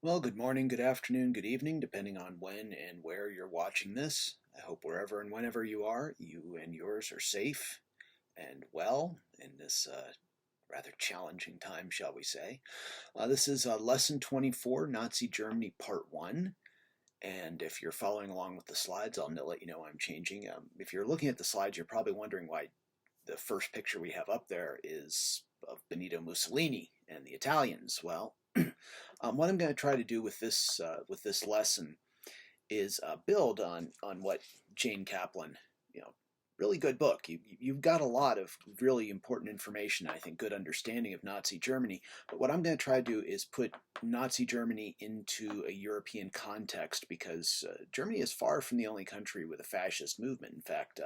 Well, good morning, good afternoon, good evening, depending on when and where you're watching this. I hope wherever and whenever you are, you and yours are safe and well in this rather challenging time, shall we say. This is Lesson 24, Nazi Germany, Part 1. And if you're following along with the slides, I'll let you know I'm changing. If you're looking at the slides, you're probably wondering why the first picture we have up there is of Benito Mussolini and the Italians. Well, what I'm going to try to do with this lesson is build on what Jane Kaplan, you know, really good book. You've got a lot of really important information. I think good understanding of Nazi Germany. But what I'm going to try to do is put Nazi Germany into a European context because Germany is far from the only country with a fascist movement. In fact,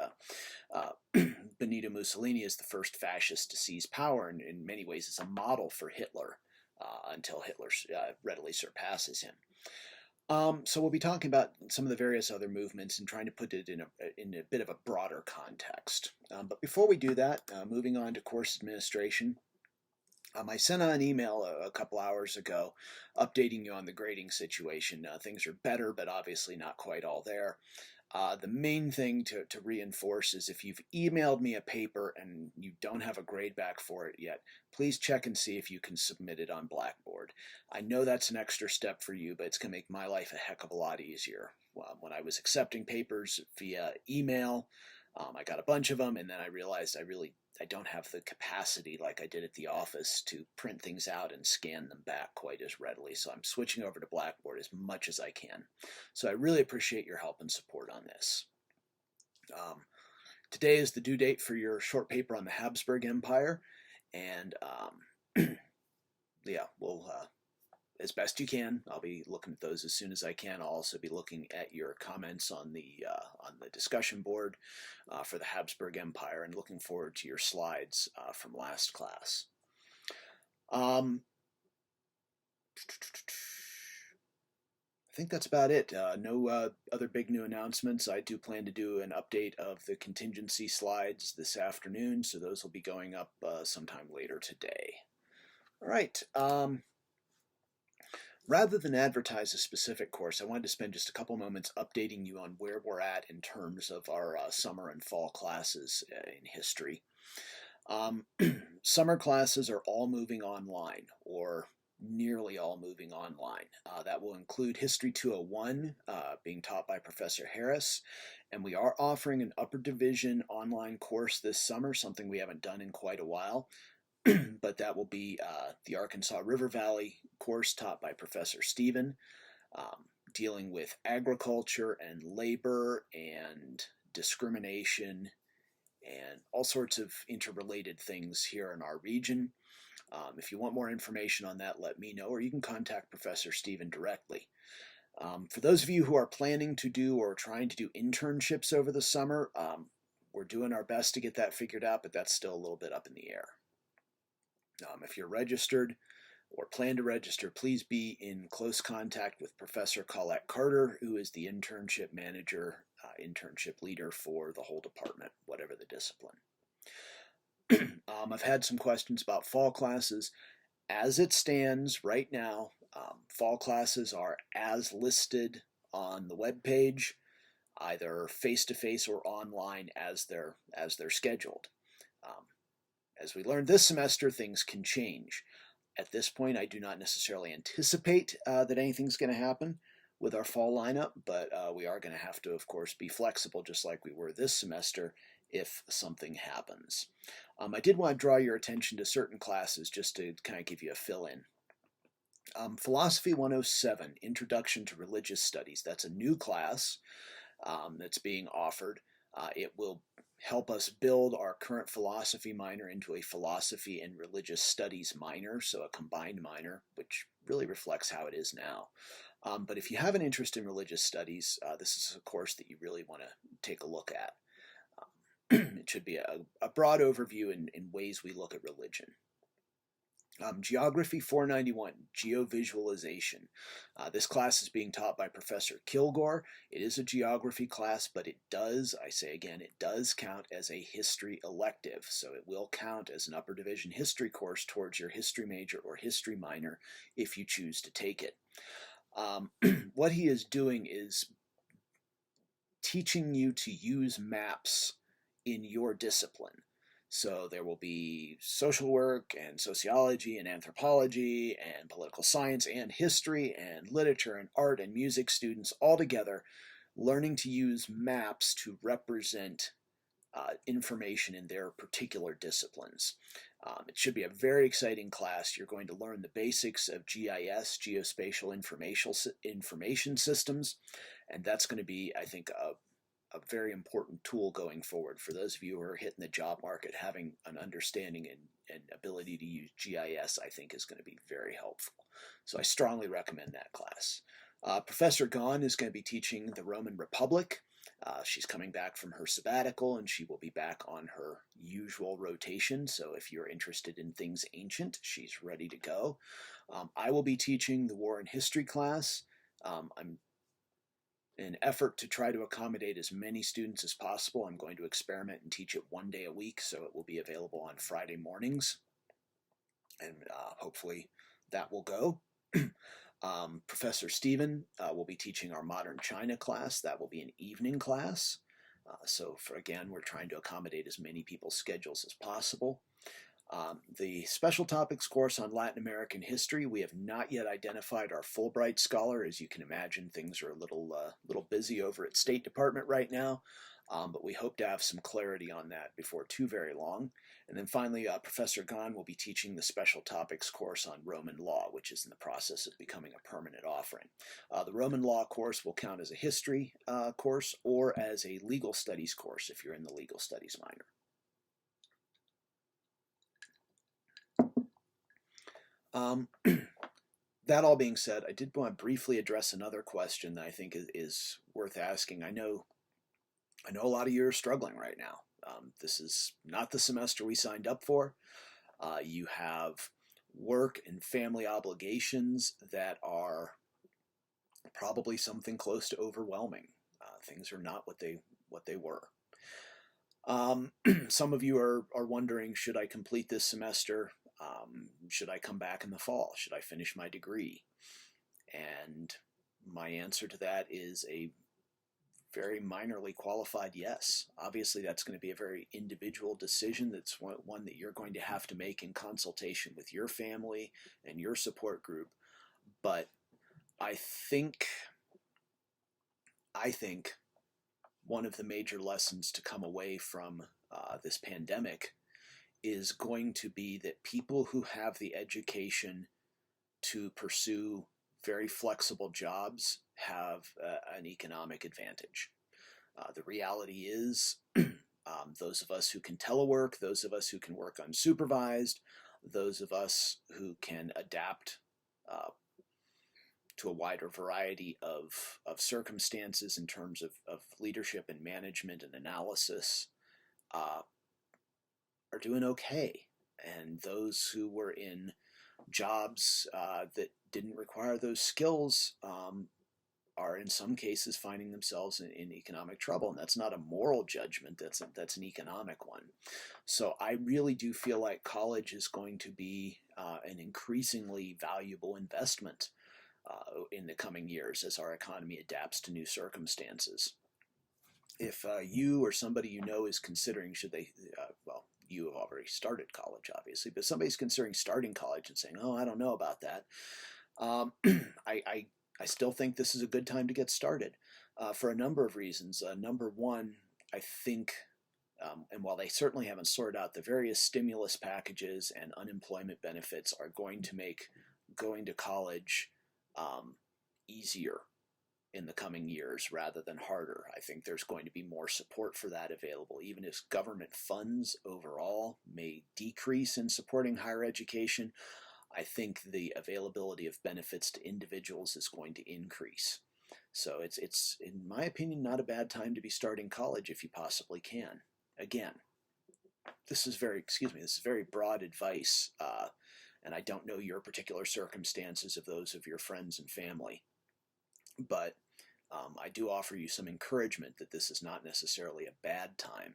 Benito Mussolini is the first fascist to seize power, and in many ways is a model for Hitler until Hitler readily surpasses him. So we'll be talking about some of the various other movements and trying to put it in a bit of a broader context. But before we do that, moving on to course administration, I sent out an email a couple hours ago updating you on the grading situation. Things are better, but obviously not quite all there. The main thing to reinforce is if you've emailed me a paper and you don't have a grade back for it yet, please check and see if you can submit it on Blackboard. I know that's an extra step for you, but it's going to make my life a heck of a lot easier. When I was accepting papers via email, I got a bunch of them, and then I realized I don't have the capacity like I did at the office to print things out and scan them back quite as readily. So I'm switching over to Blackboard as much as I can. So I really appreciate your help and support on this. Today is the due date for your short paper on the Habsburg Empire, and yeah, we'll as best you can. I'll be looking at those as soon as I can. I'll also be looking at your comments on the discussion board for the Habsburg Empire, and looking forward to your slides from last class. I think that's about it. No other big new announcements. I do plan to do an update of the contingency slides this afternoon, so those will be going up sometime later today. All right. Rather than advertise a specific course, I wanted to spend just a couple moments updating you on where we're at in terms of our summer and fall classes in history. Summer classes are all moving online, or nearly all moving online. That will include History 201 being taught by Professor Harris, and we are offering an upper division online course this summer, something we haven't done in quite a while. But that will be the Arkansas River Valley course taught by Professor Stephen, dealing with agriculture and labor and discrimination and all sorts of interrelated things here in our region. If you want more information on that, let me know, or you can contact Professor Stephen directly. For those of you who are planning to do or trying to do internships over the summer, we're doing our best to get that figured out, but that's still a little bit up in the air. If you're registered or plan to register, please be in close contact with Professor Colette Carter, who is the internship manager, internship leader for the whole department, whatever the discipline. I've had some questions about fall classes. As it stands right now, fall classes are as listed on the web page, either face-to-face or online as they're scheduled. As we learned this semester, things can change. At this point, I do not necessarily anticipate that anything's going to happen with our fall lineup, but we are going to have to, of course, be flexible just like we were this semester if something happens. I did want to draw your attention to certain classes just to kind of give you a fill-in. Philosophy 107, Introduction to Religious Studies. That's a new class that's being offered. It will help us build our current philosophy minor into a philosophy and religious studies minor, so a combined minor, which really reflects how it is now. But if you have an interest in religious studies, this is a course that you really want to take a look at. It should be a broad overview in ways we look at religion. Geography 491, Geovisualization. This class is being taught by Professor Kilgore. It is a geography class, but it does, I say again, it does count as a history elective. So it will count as an upper division history course towards your history major or history minor if you choose to take it. What he is doing is teaching you to use maps in your discipline. So there will be social work and sociology and anthropology and political science and history and literature and art and music students all together learning to use maps to represent information in their particular disciplines. It should be a very exciting class. You're going to learn the basics of GIS, geospatial information systems, and that's going to be, I think, a very important tool going forward for those of you who are hitting the job market. Having an understanding and ability to use GIS, I think, is going to be very helpful. So I strongly recommend that class. Professor Gahn is going to be teaching the Roman Republic. She's coming back from her sabbatical, and she will be back on her usual rotation. So if you're interested in things ancient, she's ready to go. I will be teaching the War and History class. I'm in an effort to try to accommodate as many students as possible. I'm going to experiment and teach it one day a week, so it will be available on Friday mornings, and hopefully that will go. Professor Stephen will be teaching our Modern China class. That will be an evening class. So again, we're trying to accommodate as many people's schedules as possible. The special topics course on Latin American history, we have not yet identified our Fulbright scholar. As you can imagine, things are a little busy over at State Department right now, but we hope to have some clarity on that before too very long. And then finally, Professor Gahn will be teaching the special topics course on Roman law, which is in the process of becoming a permanent offering. The Roman law course will count as a history course or as a legal studies course if you're in the legal studies minor. That all being said, I did want to briefly address another question that I think is worth asking. I know a lot of you are struggling right now. This is not the semester we signed up for. You have work and family obligations that are probably something close to overwhelming. Things are not what they were. Some of you are wondering, should I complete this semester? Should I come back in the fall? Should I finish my degree? And my answer to that is a very minorly qualified yes. Obviously, that's going to be a very individual decision. That's one that you're going to have to make in consultation with your family and your support group. But I think one of the major lessons to come away from this pandemic is going to be that people who have the education to pursue very flexible jobs have an economic advantage. The reality is those of us who can telework, those of us who can work unsupervised, those of us who can adapt to a wider variety of circumstances in terms of leadership and management and analysis are doing okay. And those who were in jobs that didn't require those skills are in some cases finding themselves in economic trouble. And that's not a moral judgment, that's an economic one. So I really do feel like college is going to be an increasingly valuable investment in the coming years as our economy adapts to new circumstances. If you or somebody you know is considering, should they, well, you have already started college, obviously, but somebody's considering starting college and saying, oh, I don't know about that. I still think this is a good time to get started for a number of reasons. Number one, I think, and while they certainly haven't sorted out the various stimulus packages and unemployment benefits are going to make going to college easier in the coming years rather than harder. I think there's going to be more support for that available, even if government funds overall may decrease in supporting higher education. I think the availability of benefits to individuals is going to increase. So it's in my opinion not a bad time to be starting college if you possibly can. Again, this is very broad advice, And I don't know your particular circumstances of those of your friends and family, but I do offer you some encouragement that this is not necessarily a bad time,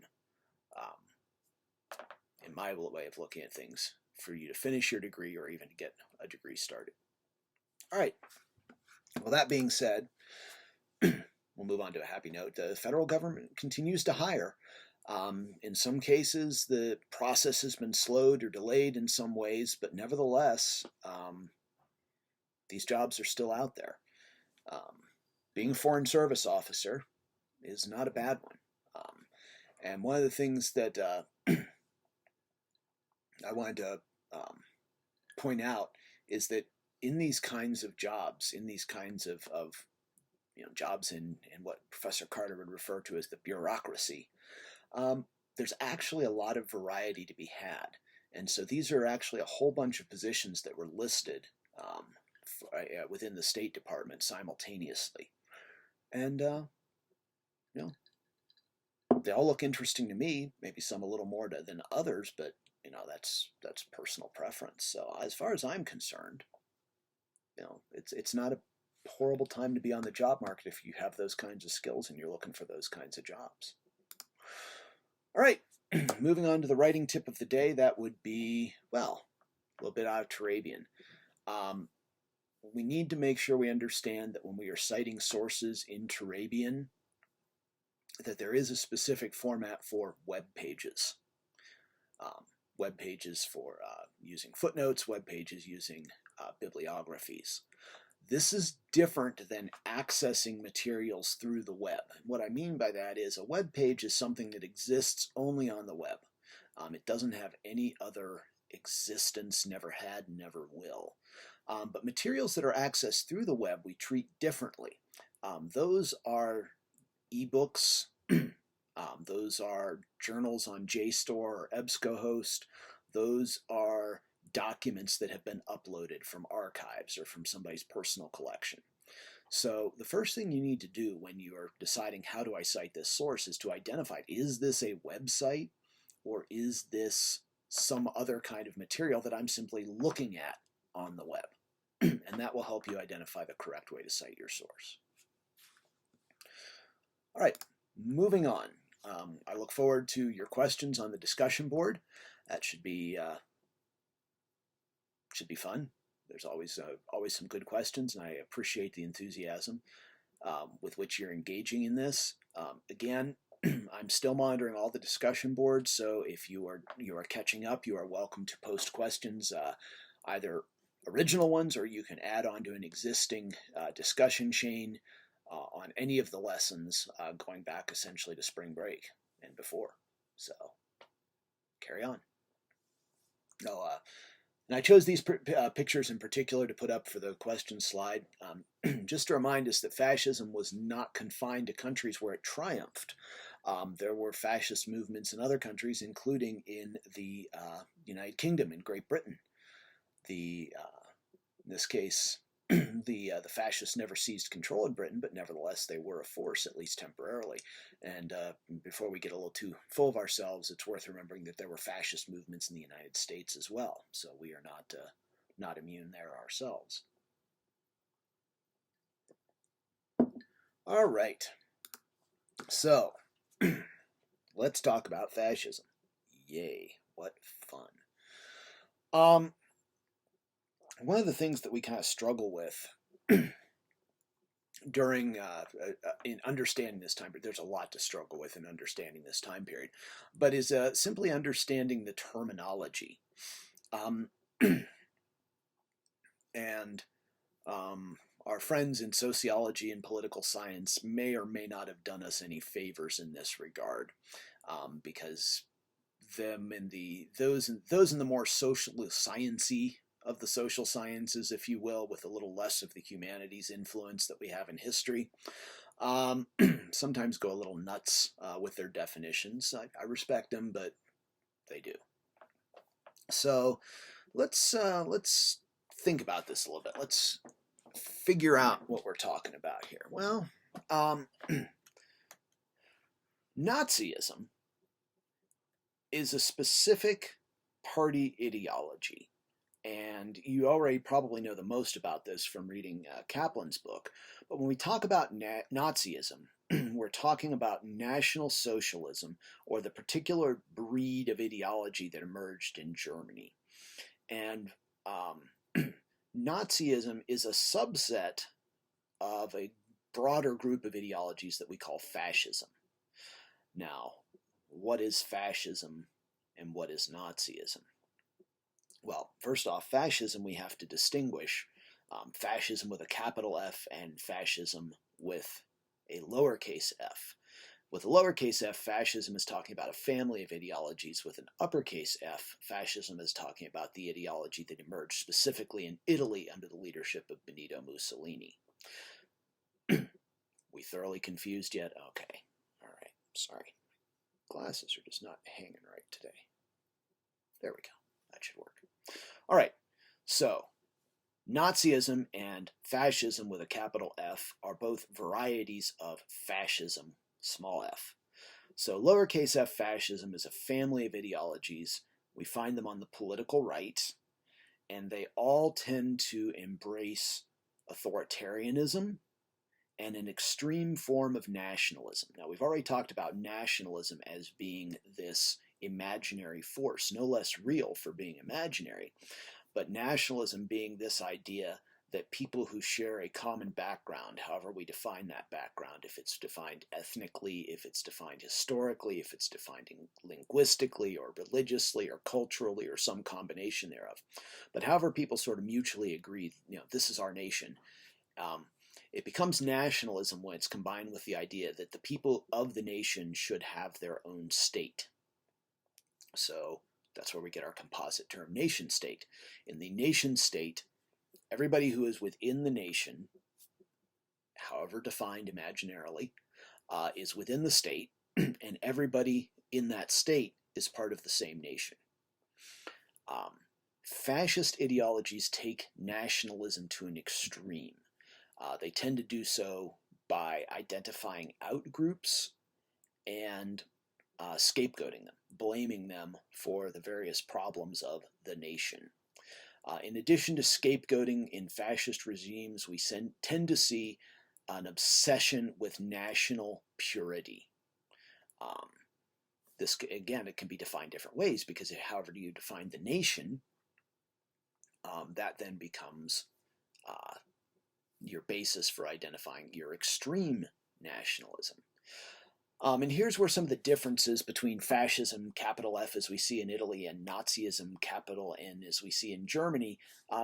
in my way of looking at things, for you to finish your degree or even to get a degree started. All right. Well, that being said, we'll move on to a happy note. The federal government continues to hire. In some cases, the process has been slowed or delayed in some ways, but nevertheless, these jobs are still out there. Being a foreign service officer is not a bad one. And one of the things that I wanted to point out is that in these kinds of jobs, in these kinds of jobs in what Professor Carter would refer to as the bureaucracy, there's actually a lot of variety to be had. And so these are actually a whole bunch of positions that were listed within the State Department simultaneously. And, they all look interesting to me, maybe some a little more than others, but, that's personal preference. So as far as I'm concerned, it's not a horrible time to be on the job market if you have those kinds of skills and you're looking for those kinds of jobs. All right, moving on to the writing tip of the day, that would be, well, a little bit out of Turabian. We need to make sure we understand that when we are citing sources in Turabian, that there is a specific format for web pages. Web pages for using footnotes, web pages using bibliographies. This is different than accessing materials through the web. What I mean by that is a web page is something that exists only on the web. It doesn't have any other existence, never had, never will. But materials that are accessed through the web we treat differently. Those are ebooks, those are journals on JSTOR or EBSCOhost, those are documents that have been uploaded from archives or from somebody's personal collection. So the first thing you need to do when you are deciding how do I cite this source is to identify, is this a website or is this some other kind of material that I'm simply looking at on the web? And that will help you identify the correct way to cite your source. All right, moving on. I look forward to your questions on the discussion board. That should be fun. There's always some good questions, and I appreciate the enthusiasm with which you're engaging in this. Again, I'm still monitoring all the discussion boards, so if you are catching up, you are welcome to post questions, either original ones or you can add on to an existing discussion chain on any of the lessons going back essentially to spring break and before. So carry on. No, and I chose these pictures in particular to put up for the question slide, just to remind us that fascism was not confined to countries where it triumphed. There were fascist movements in other countries, including in the United Kingdom and Great Britain. In this case, the fascists never seized control in Britain, but nevertheless they were a force, at least temporarily. And before we get a little too full of ourselves, it's worth remembering that there were fascist movements in the United States as well. So we are not immune there ourselves. All right. So let's talk about fascism. Yay, what fun. One of the things that we kind of struggle with during in understanding this time period, there's a lot to struggle with in understanding this time period, but is simply understanding the terminology. And our friends in sociology and political science may or may not have done us any favors in this regard, because those in the more social sciencey of the social sciences, if you will, with a little less of the humanities influence that we have in history, sometimes go a little nuts with their definitions. I respect them, but they do. So let's think about this a little bit. Let's figure out what we're talking about here. Well, Nazism is a specific party ideology. And you already probably know the most about this from reading Kaplan's book. But when we talk about Nazism, we're talking about National Socialism, or the particular breed of ideology that emerged in Germany. And Nazism is a subset of a broader group of ideologies that we call fascism. Now, what is fascism and what is Nazism? Well, first off, fascism we have to distinguish fascism with a capital F and fascism with a lowercase f. With a lowercase f, fascism is talking about a family of ideologies. With an uppercase f, fascism is talking about the ideology that emerged specifically in Italy under the leadership of Benito Mussolini. We thoroughly confused yet? Okay. All right. Sorry. Glasses are just not hanging right today. There we go. That should work. All right. So, Nazism and fascism with a capital F are both varieties of fascism, small f. So lowercase f fascism is a family of ideologies. We find them on the political right, and they all tend to embrace authoritarianism and an extreme form of nationalism. Now, we've already talked about nationalism as being this imaginary force, no less real for being imaginary, but nationalism being this idea that people who share a common background, however we define that background, if it's defined ethnically, if it's defined historically, if it's defined linguistically or religiously or culturally or some combination thereof, but however people sort of mutually agree, this is our nation, it becomes nationalism when it's combined with the idea that the people of the nation should have their own state. So that's where we get our composite term, nation state. In the nation state, everybody who is within the nation, however defined imaginarily, is within the state, and everybody in that state is part of the same nation. Fascist ideologies take nationalism to an extreme. They tend to do so by identifying out groups and scapegoating them, blaming them for the various problems of the nation. In addition to scapegoating in fascist regimes, we tend to see an obsession with national purity. This, again, it can be defined different ways, because however you define the nation, that then becomes your basis for identifying your extreme nationalism. And here's where some of the differences between fascism, capital F, as we see in Italy, and Nazism, capital N, as we see in Germany,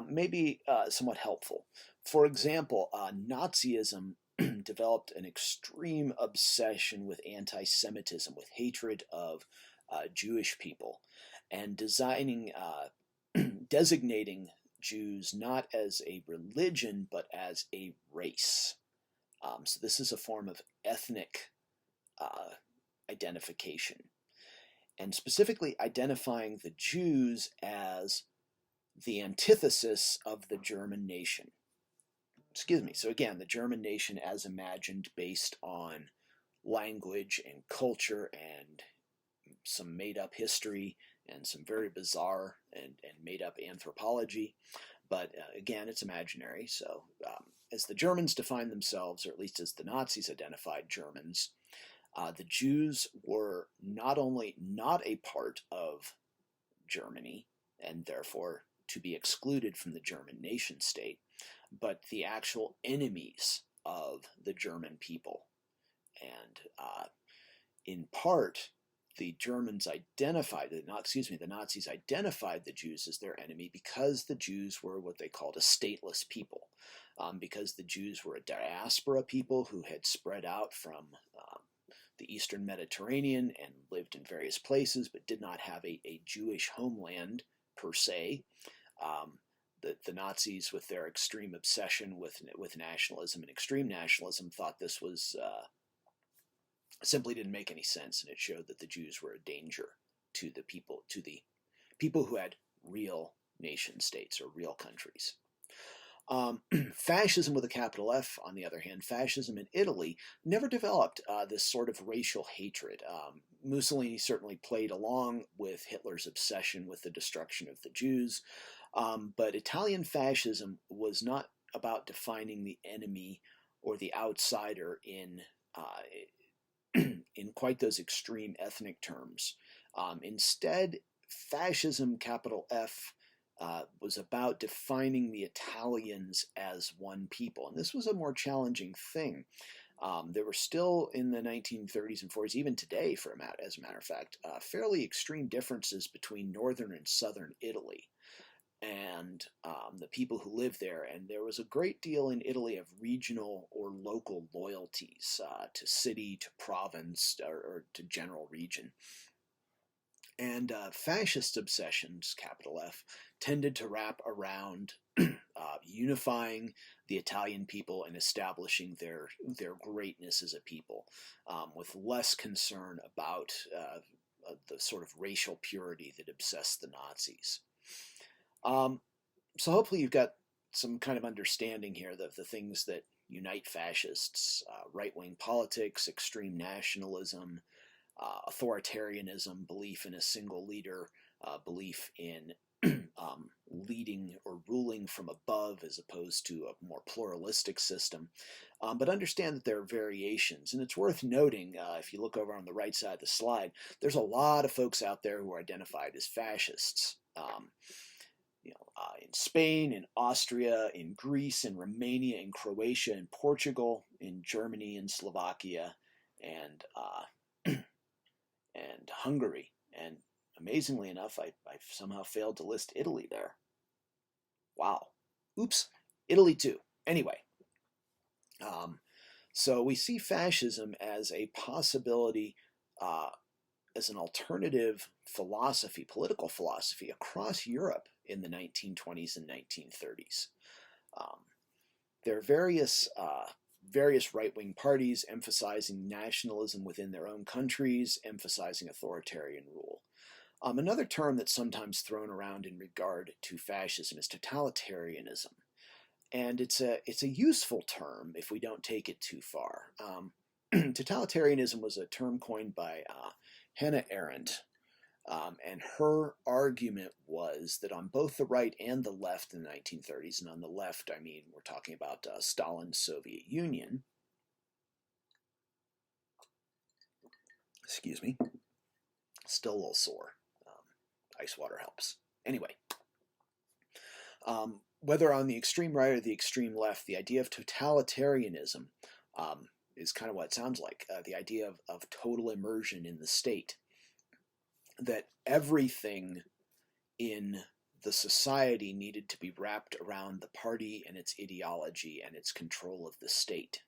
may be somewhat helpful. For example, Nazism developed an extreme obsession with anti-Semitism, with hatred of Jewish people, and designating Jews not as a religion, but as a race. So this is a form of ethnic identification, and specifically identifying the Jews as the antithesis of the German nation. So again, the German nation as imagined based on language and culture and some made-up history and some very bizarre and made-up anthropology. But again, it's imaginary. So as the Germans define themselves, or at least as the Nazis identified Germans, the Jews were not only not a part of Germany, and therefore to be excluded from the German nation state, but the actual enemies of the German people. And in part, the Nazis identified the Jews as their enemy because the Jews were what they called a stateless people, because the Jews were a diaspora people who had spread out from the Eastern Mediterranean and lived in various places, but did not have a Jewish homeland per se. The Nazis, with their extreme obsession with nationalism and extreme nationalism, thought this was simply didn't make any sense, and it showed that the Jews were a danger to the people who had real nation states or real countries. Fascism with a capital F, on the other hand, fascism in Italy never developed this sort of racial hatred. Mussolini certainly played along with Hitler's obsession with the destruction of the Jews, But Italian fascism was not about defining the enemy or the outsider in quite those extreme ethnic terms. Instead, fascism, capital F, was about defining the Italians as one people. And this was a more challenging thing. There were still in the 1930s and 40s, even today, as a matter of fact, fairly extreme differences between northern and southern Italy and the people who lived there. And there was a great deal in Italy of regional or local loyalties to city, to province, or to general region. And fascist obsessions, capital F, tended to wrap around unifying the Italian people and establishing their greatness as a people, with less concern about the sort of racial purity that obsessed the Nazis. So hopefully you've got some kind of understanding here of the things that unite fascists: right-wing politics, extreme nationalism, authoritarianism, belief in a single leader, belief in leading or ruling from above as opposed to a more pluralistic system. But understand that there are variations. And it's worth noting, if you look over on the right side of the slide, there's a lot of folks out there who are identified as fascists. In Spain, in Austria, in Greece, in Romania, in Croatia, in Portugal, in Germany, in Slovakia, and and Hungary. And amazingly enough, I somehow failed to list Italy there. Wow. Oops. Italy too. Anyway, so we see fascism as a possibility, as an alternative philosophy, political philosophy, across Europe in the 1920s and 1930s. There are various right-wing parties emphasizing nationalism within their own countries, emphasizing authoritarian rule. Another term that's sometimes thrown around in regard to fascism is totalitarianism. And it's a useful term if we don't take it too far. Totalitarianism was a term coined by Hannah Arendt, and her argument was that on both the right and the left in the 1930s, and on the left, I mean, we're talking about Stalin's Soviet Union. Excuse me. Still a little sore. Ice water helps. Anyway, whether on the extreme right or the extreme left, the idea of totalitarianism is kind of what it sounds like. The idea of total immersion in the state. That everything in the society needed to be wrapped around the party and its ideology and its control of the state.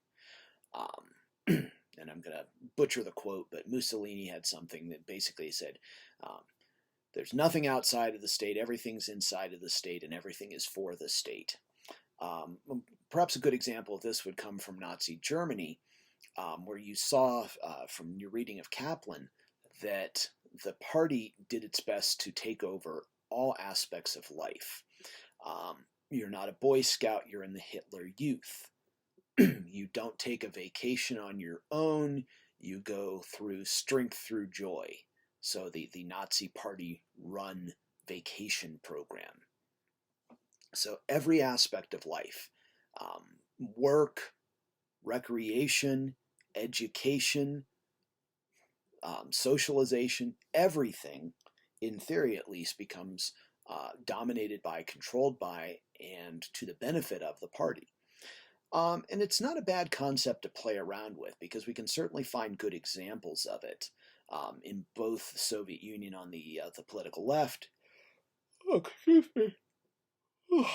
And I'm going to butcher the quote, but Mussolini had something that basically said, there's nothing outside of the state, everything's inside of the state, and everything is for the state. Perhaps a good example of this would come from Nazi Germany, where you saw from your reading of Kaplan that the party did its best to take over all aspects of life. You're not a Boy Scout, you're in the Hitler Youth. You don't take a vacation on your own, you go through strength through joy. So the Nazi party run vacation program. So every aspect of life, work, recreation, education, socialization, everything, in theory at least, becomes dominated by, controlled by, and to the benefit of the party. And it's not a bad concept to play around with, because we can certainly find good examples of it in both the Soviet Union on the political left. Oh, excuse me. Oh,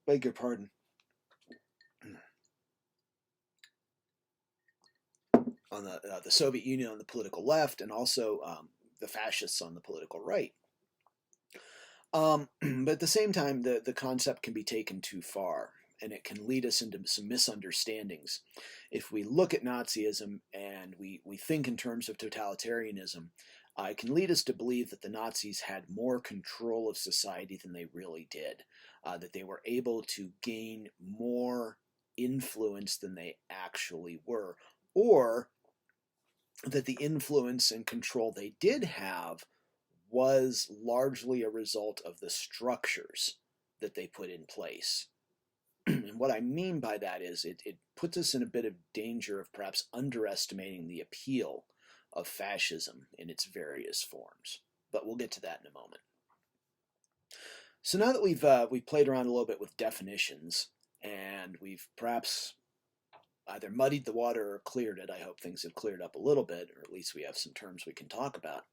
beg your pardon. On the Soviet Union on the political left, and also the fascists on the political right. But at the same time, the concept can be taken too far, and it can lead us into some misunderstandings. If we look at Nazism and we think in terms of totalitarianism, it can lead us to believe that the Nazis had more control of society than they really did, that they were able to gain more influence than they actually were, or that the influence and control they did have was largely a result of the structures that they put in place. And what I mean by that is it puts us in a bit of danger of perhaps underestimating the appeal of fascism in its various forms. But we'll get to that in a moment. So now that we've played around a little bit with definitions, and we've perhaps either muddied the water or cleared it. I hope things have cleared up a little bit, or at least we have some terms we can talk about.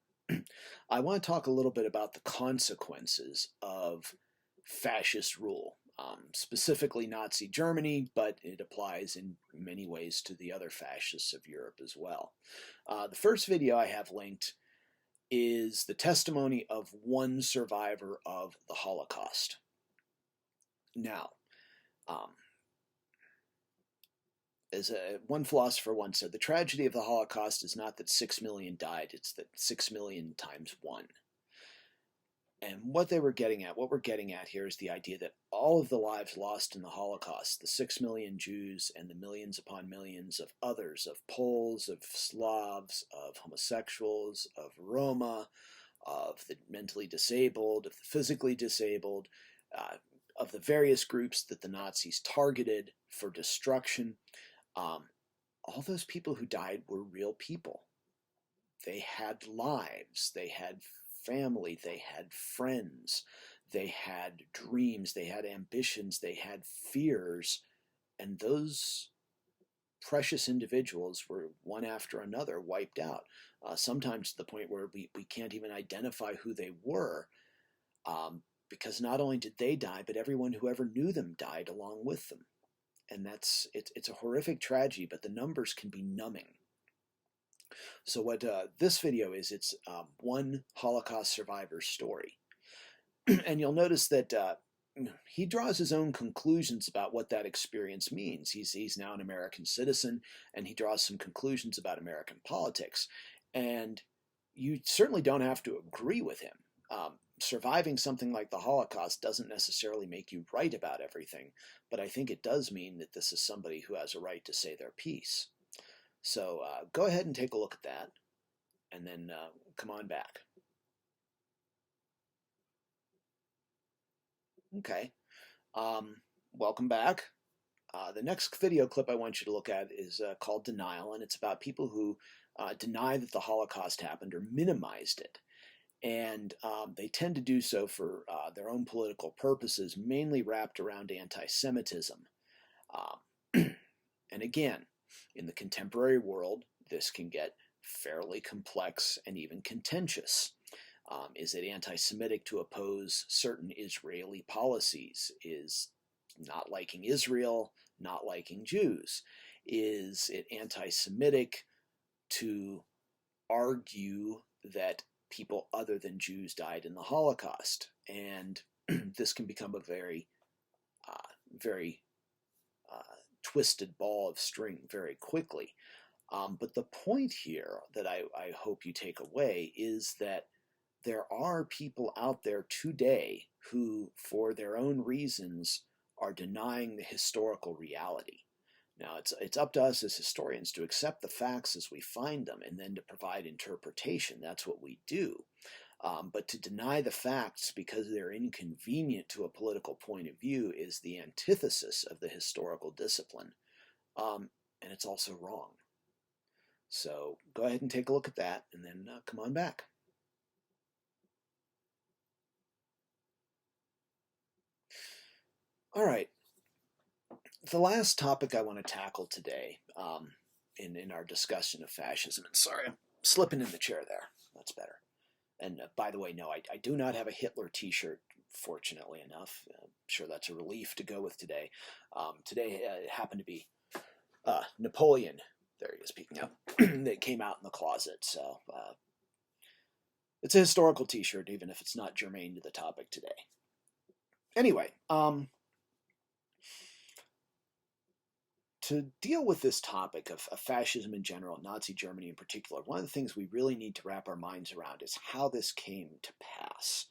I want to talk a little bit about the consequences of fascist rule, specifically Nazi Germany, but it applies in many ways to the other fascists of Europe as well. The first video I have linked is the testimony of one survivor of the Holocaust. Now, as one philosopher once said, the tragedy of the Holocaust is not that 6 million died, it's that 6 million times 1. And what we're getting at here is the idea that all of the lives lost in the Holocaust, the 6 million Jews and the millions upon millions of others, of Poles, of Slavs, of homosexuals, of Roma, of the mentally disabled, of the physically disabled, of the various groups that the Nazis targeted for destruction, all those people who died were real people. They had lives, they had family, they had friends, they had dreams, they had ambitions, they had fears, and those precious individuals were one after another wiped out, sometimes to the point where we can't even identify who they were, because not only did they die, but everyone who ever knew them died along with them. And it's a horrific tragedy, but the numbers can be numbing. So what this video is, it's one Holocaust survivor's story. And you'll notice that he draws his own conclusions about what that experience means. He's now an American citizen, and he draws some conclusions about American politics. And you certainly don't have to agree with him. Surviving something like the Holocaust doesn't necessarily make you right about everything, but I think it does mean that this is somebody who has a right to say their piece. So go ahead and take a look at that, and then come on back. Okay, welcome back. The next video clip I want you to look at is called Denial, and it's about people who deny that the Holocaust happened or minimized it. And they tend to do so for their own political purposes, mainly wrapped around anti-Semitism. And again, in the contemporary world, this can get fairly complex and even contentious. Is it anti-Semitic to oppose certain Israeli policies? Is not liking Israel not liking Jews? Is it anti-Semitic to argue that people other than Jews died in the Holocaust? And this can become a very twisted ball of string very quickly. But the point here that I hope you take away is that there are people out there today who, for their own reasons, are denying the historical reality. Now, it's up to us as historians to accept the facts as we find them and then to provide interpretation. That's what we do. But to deny the facts because they're inconvenient to a political point of view is the antithesis of the historical discipline. And it's also wrong. So go ahead and take a look at that, and then come on back. All right. The last topic I want to tackle today in our discussion of fascism, and sorry, I'm slipping in the chair there. That's better. And by the way, no, I do not have a Hitler t-shirt, fortunately enough. I'm sure that's a relief to go with today. Today it happened to be Napoleon, there he is peeking out, that came out in the closet. So it's a historical t-shirt, even if it's not germane to the topic today. Anyway, to deal with this topic of fascism in general, Nazi Germany in particular, one of the things we really need to wrap our minds around is how this came to pass.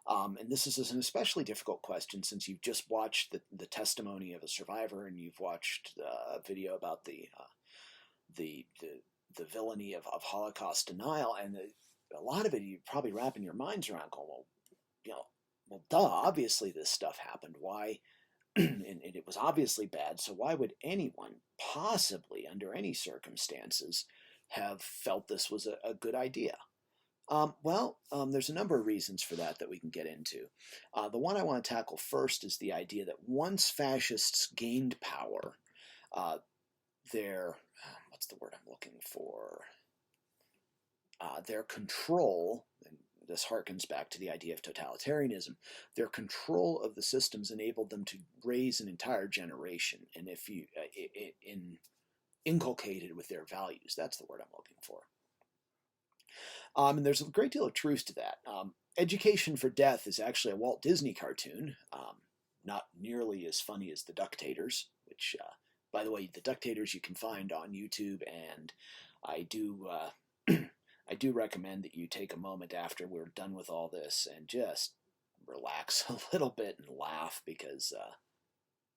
And this is an especially difficult question since you've just watched the testimony of a survivor and you've watched a video about the villainy of Holocaust denial, and a lot of it you're probably wrapping your minds around going, well, well, duh, obviously this stuff happened. Why? And it was obviously bad, so why would anyone possibly, under any circumstances, have felt this was a good idea? There's a number of reasons for that we can get into. The one I want to tackle first is the idea that once fascists gained power, uh, their what's the word I'm looking for? Their control, and this harkens back to the idea of totalitarianism, their control of the systems enabled them to raise an entire generation, and if you inculcated with their values, that's the word I'm looking for. And there's a great deal of truth to that. Education for Death is actually a Walt Disney cartoon, not nearly as funny as the Ductators, which, by the way, the Ductators you can find on YouTube, and I do I do recommend that you take a moment after we're done with all this and just relax a little bit and laugh because,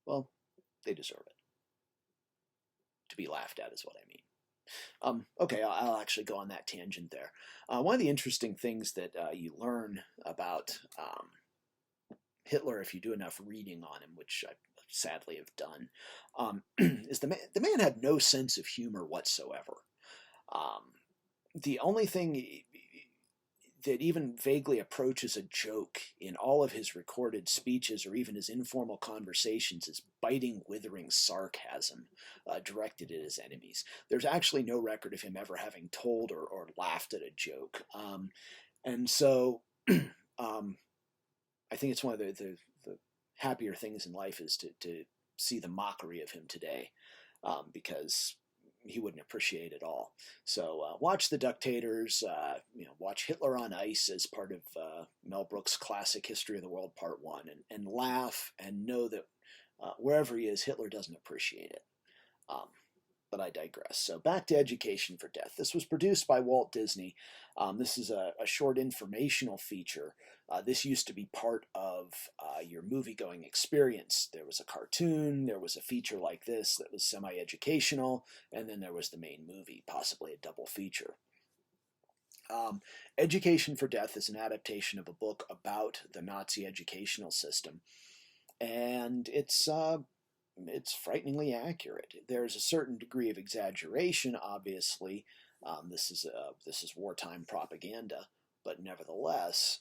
well, they deserve it. To be laughed at is what I mean. Okay, I'll actually go on that tangent there. One of the interesting things that you learn about Hitler, if you do enough reading on him, which I sadly have done, is the man had no sense of humor whatsoever. The only thing that even vaguely approaches a joke in all of his recorded speeches or even his informal conversations is biting, withering sarcasm directed at his enemies. There's actually no record of him ever having told or laughed at a joke. And so I think it's one of the happier things in life is to see the mockery of him today, because he wouldn't appreciate it all. So watch The Ductators, watch Hitler on Ice as part of Mel Brooks' classic History of the World Part 1, and laugh and know that wherever he is, Hitler doesn't appreciate it. But I digress. So back to Education for Death. This was produced by Walt Disney. This is a short informational feature. This used to be part of your movie-going experience. There was a cartoon, there was a feature like this that was semi-educational, and then there was the main movie, possibly a double feature. Education for Death is an adaptation of a book about the Nazi educational system, and it's frighteningly accurate. There's a certain degree of exaggeration, obviously. This is wartime propaganda, but nevertheless,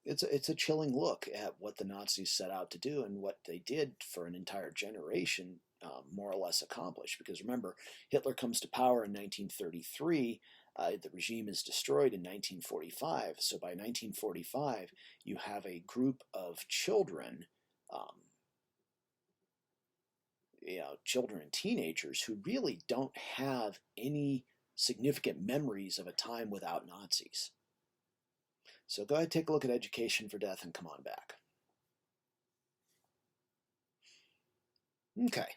it's a chilling look at what the Nazis set out to do and what they did for an entire generation, more or less accomplish. Because remember, Hitler comes to power in 1933. The regime is destroyed in 1945. So by 1945, you have a group of children. Children and teenagers who really don't have any significant memories of a time without Nazis. So go ahead, take a look at Education for Death and come on back. Okay.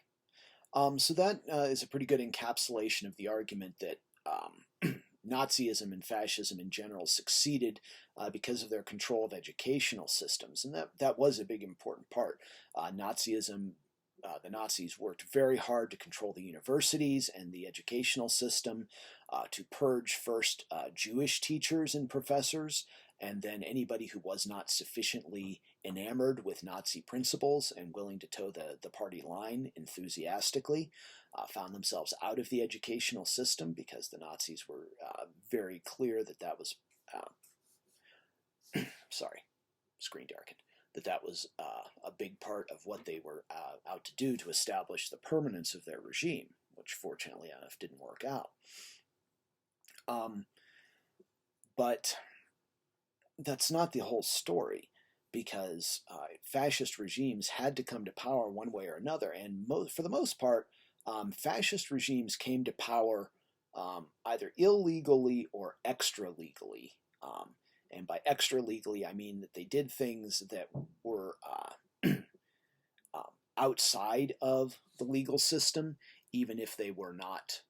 So that is a pretty good encapsulation of the argument that Nazism and fascism in general succeeded because of their control of educational systems. And that was a big important part. Nazism, the Nazis worked very hard to control the universities and the educational system, to purge first Jewish teachers and professors, and then anybody who was not sufficiently enamored with Nazi principles and willing to toe the party line enthusiastically found themselves out of the educational system, because the Nazis were very clear that was sorry, screen darkened, that was a big part of what they were out to do to establish the permanence of their regime, which fortunately enough didn't work out. But that's not the whole story, because fascist regimes had to come to power one way or another, and for the most part, fascist regimes came to power either illegally or extra-legally. And by extra-legally, I mean that they did things that were outside of the legal system, even if they were not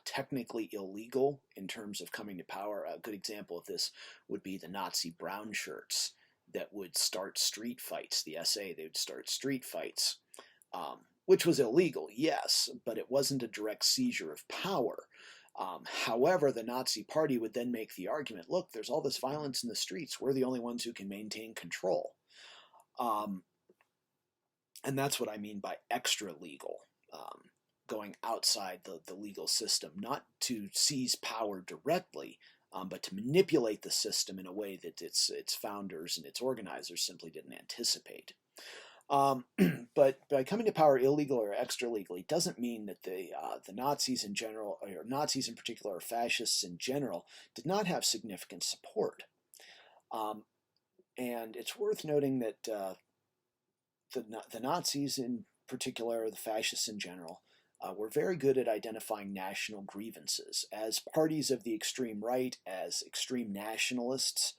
technically illegal in terms of coming to power. A good example of this would be the Nazi brown shirts that would start street fights. The SA, they would start street fights, which was illegal, yes, but it wasn't a direct seizure of power. However, the Nazi Party would then make the argument, look, there's all this violence in the streets. We're the only ones who can maintain control. And that's what I mean by extra legal, going outside the legal system, not to seize power directly, but to manipulate the system in a way that its founders and its organizers simply didn't anticipate. But by coming to power illegal or extra legally doesn't mean that the Nazis in general, or Nazis in particular, or fascists in general, did not have significant support. And it's worth noting that the Nazis in particular, the fascists in general, were very good at identifying national grievances. As parties of the extreme right, as extreme nationalists,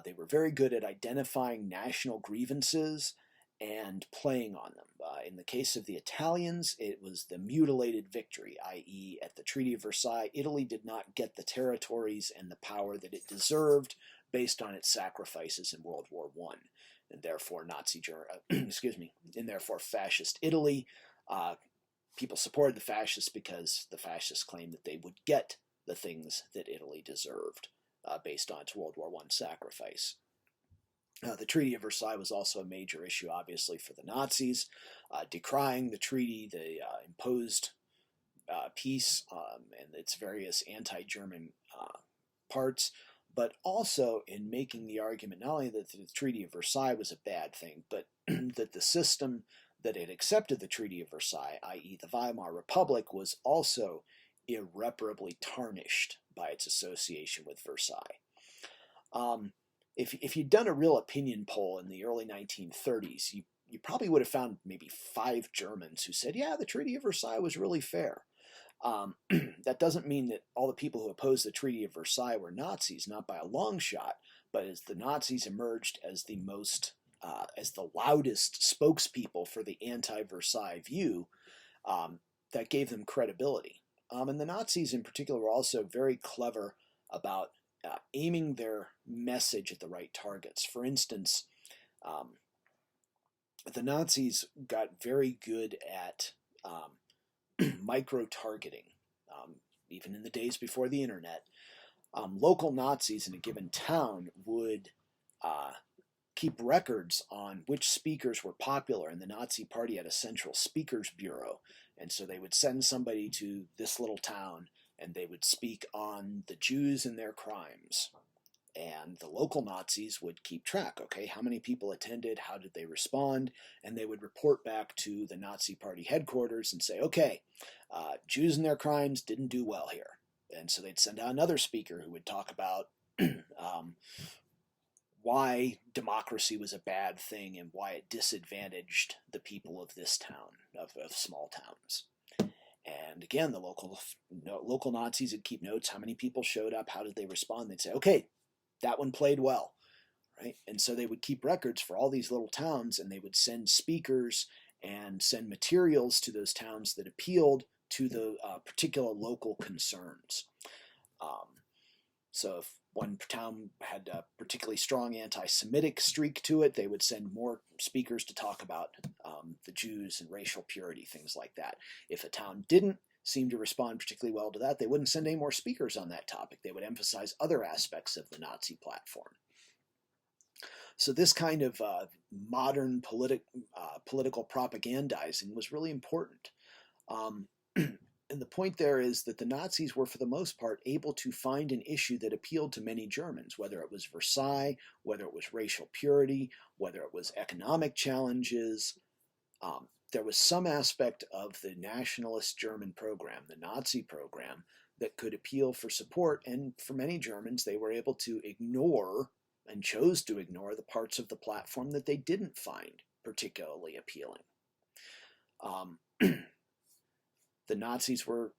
they were very good at identifying national grievances and playing on them. In the case of the Italians, it was the mutilated victory, i.e. at the Treaty of Versailles, Italy did not get the territories and the power that it deserved based on its sacrifices in World War I. And therefore and therefore fascist Italy, people supported the fascists because the fascists claimed that they would get the things that Italy deserved based on its World War I sacrifice. The Treaty of Versailles was also a major issue, obviously, for the Nazis. Decrying the treaty, they imposed peace and its various anti-German parts, but also in making the argument not only that the Treaty of Versailles was a bad thing, but that the system that had accepted the Treaty of Versailles, i.e. the Weimar Republic, was also irreparably tarnished by its association with Versailles. If you'd done a real opinion poll in the early 1930s, you probably would have found maybe 5 Germans who said, yeah, the Treaty of Versailles was really fair. That doesn't mean that all the people who opposed the Treaty of Versailles were Nazis, not by a long shot, but as the Nazis emerged as the loudest spokespeople for the anti-Versailles view, that gave them credibility. And the Nazis in particular were also very clever about aiming their message at the right targets. For instance, the Nazis got very good at micro-targeting, even in the days before the internet. Local Nazis in a given town would keep records on which speakers were popular, and the Nazi Party had a central speakers bureau, and so they would send somebody to this little town, and they would speak on the Jews and their crimes. And the local Nazis would keep track, okay, how many people attended, how did they respond, and they would report back to the Nazi Party headquarters and say, okay, Jews and their crimes didn't do well here. And so they'd send out another speaker who would talk about why democracy was a bad thing and why it disadvantaged the people of this town, of small towns. And again, the local Nazis would keep notes, how many people showed up, how did they respond. They'd say, okay, that one played well, right? And so they would keep records for all these little towns, and they would send speakers and send materials to those towns that appealed to the particular local concerns. So if one town had a particularly strong anti-Semitic streak to it, they would send more speakers to talk about the Jews and racial purity, things like that. If a town didn't seem to respond particularly well to that, they wouldn't send any more speakers on that topic. They would emphasize other aspects of the Nazi platform. So this kind of modern political propagandizing was really important. And the point there is that the Nazis were, for the most part, able to find an issue that appealed to many Germans, whether it was Versailles, whether it was racial purity, whether it was economic challenges. There was some aspect of the nationalist German program, the Nazi program, that could appeal for support, and for many Germans, they were able to ignore and chose to ignore the parts of the platform that they didn't find particularly appealing. The Nazis were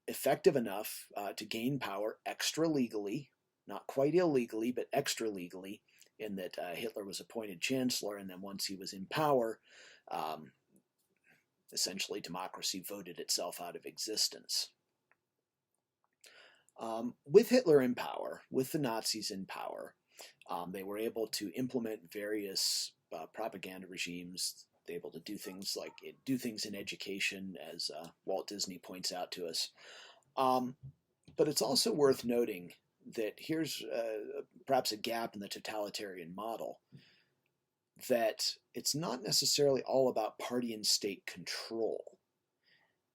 effective enough to gain power extra legally, not quite illegally, but extra legally, in that Hitler was appointed chancellor, and then once he was in power, essentially democracy voted itself out of existence. With Hitler in power, with the Nazis in power, they were able to implement various propaganda regimes. They were able to do things like do things in education, as Walt Disney points out to us. Um, but it's also worth noting that here's perhaps a gap in the totalitarian model, that it's not necessarily all about party and state control.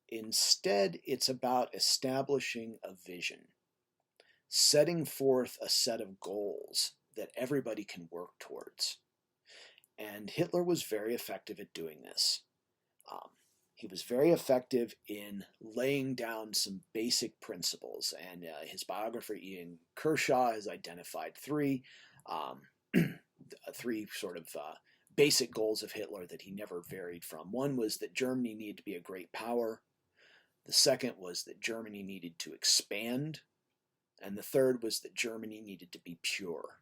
Instead, it's about establishing a vision, setting forth a set of goals that everybody can work towards. And Hitler was very effective at doing this. Um, he was very effective in laying down some basic principles, and his biographer Ian Kershaw has identified um, three sort of basic goals of Hitler that he never varied from. One was that Germany needed to be a great power. The second was that Germany needed to expand. And the third was that Germany needed to be pure.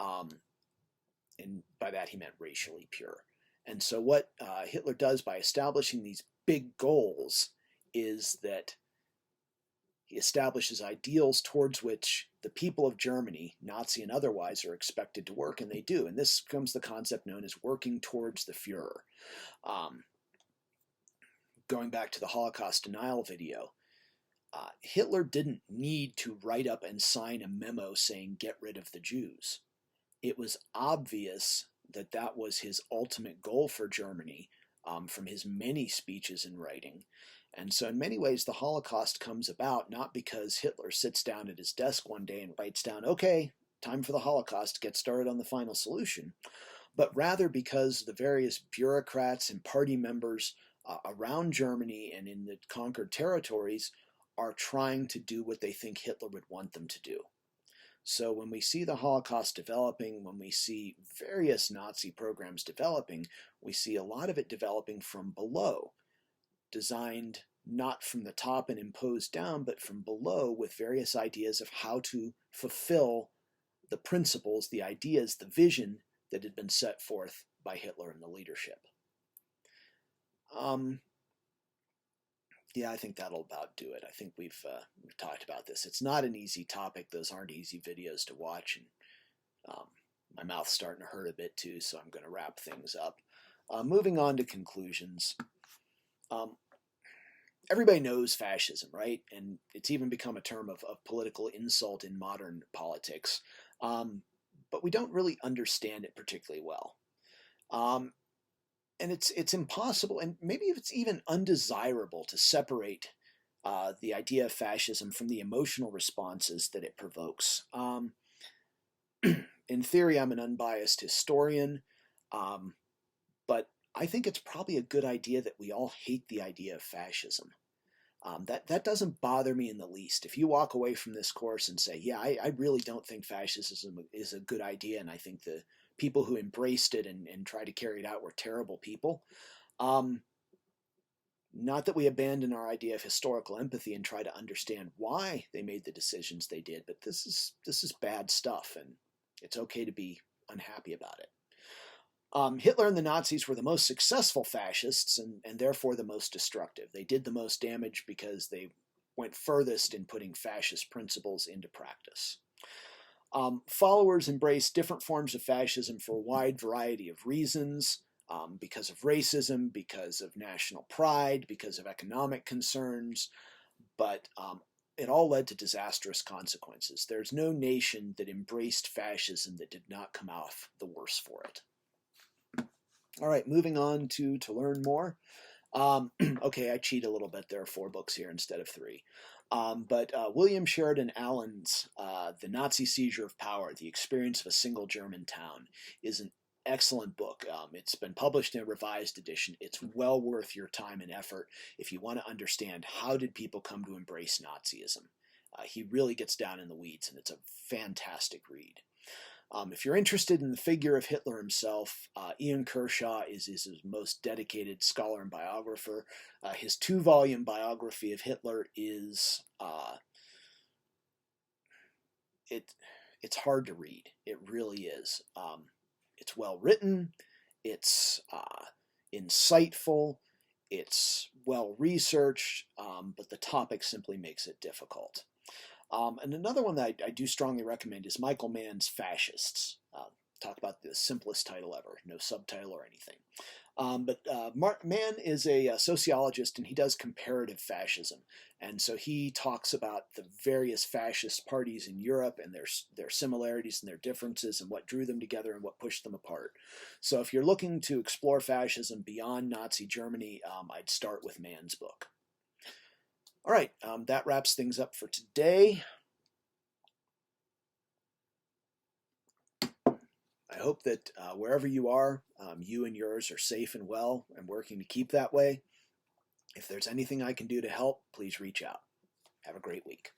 Um, and by that he meant racially pure. And so what Hitler does by establishing these big goals is that he establishes ideals towards which the people of Germany, Nazi and otherwise, are expected to work, and they do. And this comes the concept known as working towards the Fuhrer. Going back to the Holocaust denial video, Hitler didn't need to write up and sign a memo saying get rid of the Jews. It was obvious that that was his ultimate goal for Germany from his many speeches and writing. And so in many ways the Holocaust comes about not because Hitler sits down at his desk one day and writes down, okay, time for the Holocaust, get started on the final solution, but rather because the various bureaucrats and party members around Germany and in the conquered territories are trying to do what they think Hitler would want them to do. So when we see the Holocaust developing, when we see various Nazi programs developing, we see a lot of it developing from below, designed not from the top and imposed down, but from below with various ideas of how to fulfill the principles, the ideas, the vision that had been set forth by Hitler and the leadership. Yeah, I think that'll about do it. I think we've talked about this. It's not an easy topic. Those aren't easy videos to watch, and my mouth's starting to hurt a bit too, so I'm going to wrap things up. Moving on to conclusions. Everybody knows fascism, right? And it's even become a term of political insult in modern politics. But we don't really understand it particularly well. And it's impossible, and maybe it's even undesirable to separate the idea of fascism from the emotional responses that it provokes. In theory, I'm an unbiased historian, but I think it's probably a good idea that we all hate the idea of fascism. That doesn't bother me in the least. If you walk away from this course and say, yeah, I really don't think fascism is a good idea, and I think the people who embraced it and tried to carry it out were terrible people. Not that we abandon our idea of historical empathy and try to understand why they made the decisions they did, but this is bad stuff, and it's okay to be unhappy about it. Hitler and the Nazis were the most successful fascists and therefore the most destructive. They did the most damage because they went furthest in putting fascist principles into practice. Followers embraced different forms of fascism for a wide variety of reasons, because of racism, because of national pride, because of economic concerns, but it all led to disastrous consequences. There's no nation that embraced fascism that did not come off the worse for it. All right, moving on to learn more. Okay, I cheat a little bit. There are 4 books here instead of 3. But William Sheridan Allen's The Nazi Seizure of Power, The Experience of a Single German Town is an excellent book. It's been published in a revised edition. It's well worth your time and effort if you want to understand how did people come to embrace Nazism. He really gets down in the weeds, and it's a fantastic read. If you're interested in the figure of Hitler himself, Ian Kershaw is his most dedicated scholar and biographer. His 2-volume biography of Hitler is it's hard to read. It really is. It's well written. It's insightful. It's well researched, but the topic simply makes it difficult. And another one that I do strongly recommend is Michael Mann's Fascists. Talk about the simplest title ever, no subtitle or anything. But Mann is a sociologist, and he does comparative fascism. And so he talks about the various fascist parties in Europe and their similarities and their differences and what drew them together and what pushed them apart. So if you're looking to explore fascism beyond Nazi Germany, I'd start with Mann's book. All right, that wraps things up for today. I hope that wherever you are, you and yours are safe and well and working to keep that way. If there's anything I can do to help, please reach out. Have a great week.